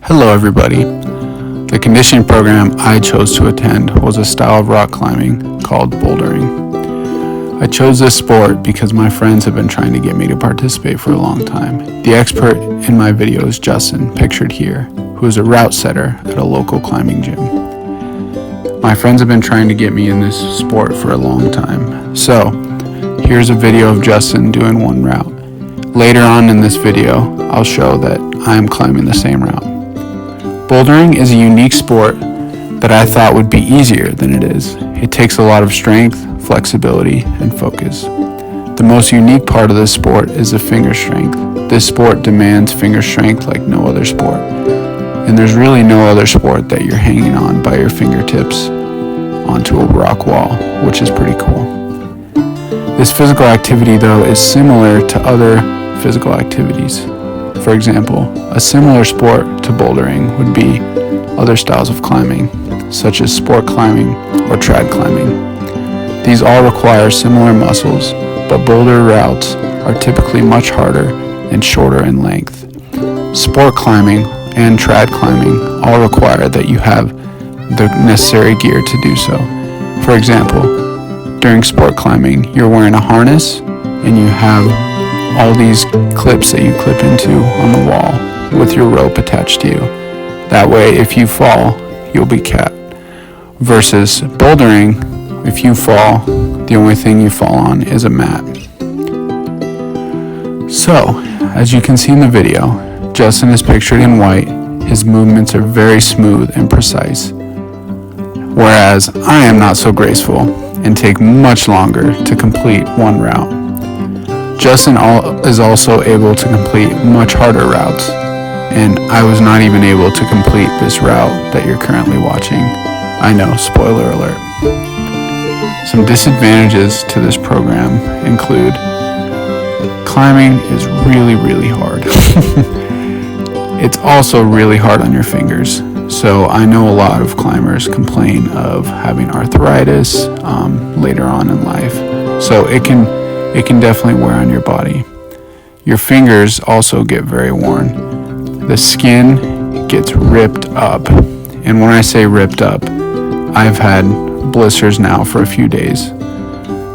Hello everybody. The conditioning program I chose to attend was a style of rock climbing called bouldering. I chose this sport because my friends have been trying to get me to participate for a long time. The expert in my video is Justin, pictured here, who is a route setter at a local climbing gym. My friends have been trying to get me in this sport for a long time. So, here's a video of Justin doing one route. Later on in this video, I'll show that I am climbing the same route. Bouldering is a unique sport that I thought would be easier than it is. It takes a lot of strength, flexibility, and focus. The most unique part of this sport is the finger strength. This sport demands finger strength like no other sport. And there's really no other sport that you're hanging on by your fingertips onto a rock wall, which is pretty cool. This physical activity, though, is similar to other physical activities. For example, a similar sport to bouldering would be other styles of climbing, such as sport climbing or trad climbing. These all require similar muscles, but boulder routes are typically much harder and shorter in length. Sport climbing and trad climbing all require that you have the necessary gear to do so. For example, during sport climbing, you're wearing a harness and you have all these clips that you clip into on the wall with your rope attached to you. That way, if you fall, you'll be capped. Versus bouldering, if you fall, the only thing you fall on is a mat. So, as you can see in the video, Justin is pictured in white. His movements are very smooth and precise, whereas I am not so graceful and take much longer to complete one route. Justin is also able to complete much harder routes, and I was not even able to complete this route that you're currently watching. I know, spoiler alert. Some disadvantages to this program include climbing is really hard. It's also really hard on your fingers. So I know a lot of climbers complain of having arthritis later on in life. So it can definitely wear on your body. Your fingers also get very worn. The skin gets ripped up. And when I say ripped up, I've had blisters now for a few days.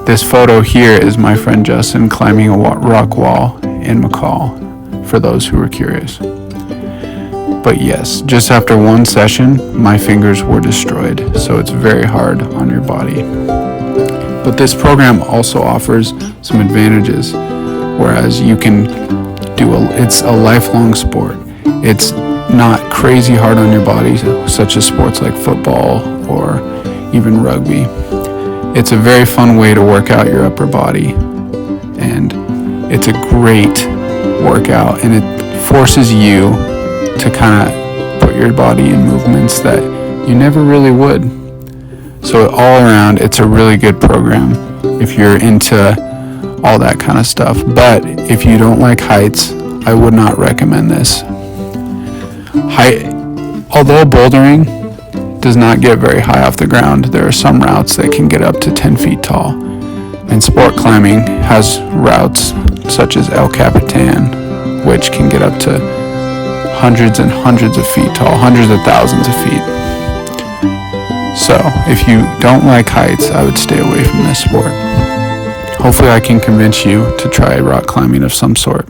This photo here is my friend Justin climbing a rock wall in McCall, for those who are curious. But yes, just after one session, my fingers were destroyed, so it's very hard on your body. But this program also offers some advantages, whereas you can it's a lifelong sport. It's not crazy hard on your body, such as sports like football or even rugby. It's a very fun way to work out your upper body, and it's a great workout, and it forces you to kind of put your body in movements that you never really would. So all around, it's a really good program if you're into all that kind of stuff. But if you don't like heights, I would not recommend this. Although bouldering does not get very high off the ground, there are some routes that can get up to 10 feet tall. And sport climbing has routes such as El Capitan, which can get up to hundreds and hundreds of feet tall, hundreds of thousands of feet. So, if you don't like heights, I would stay away from this sport. Hopefully I can convince you to try rock climbing of some sort.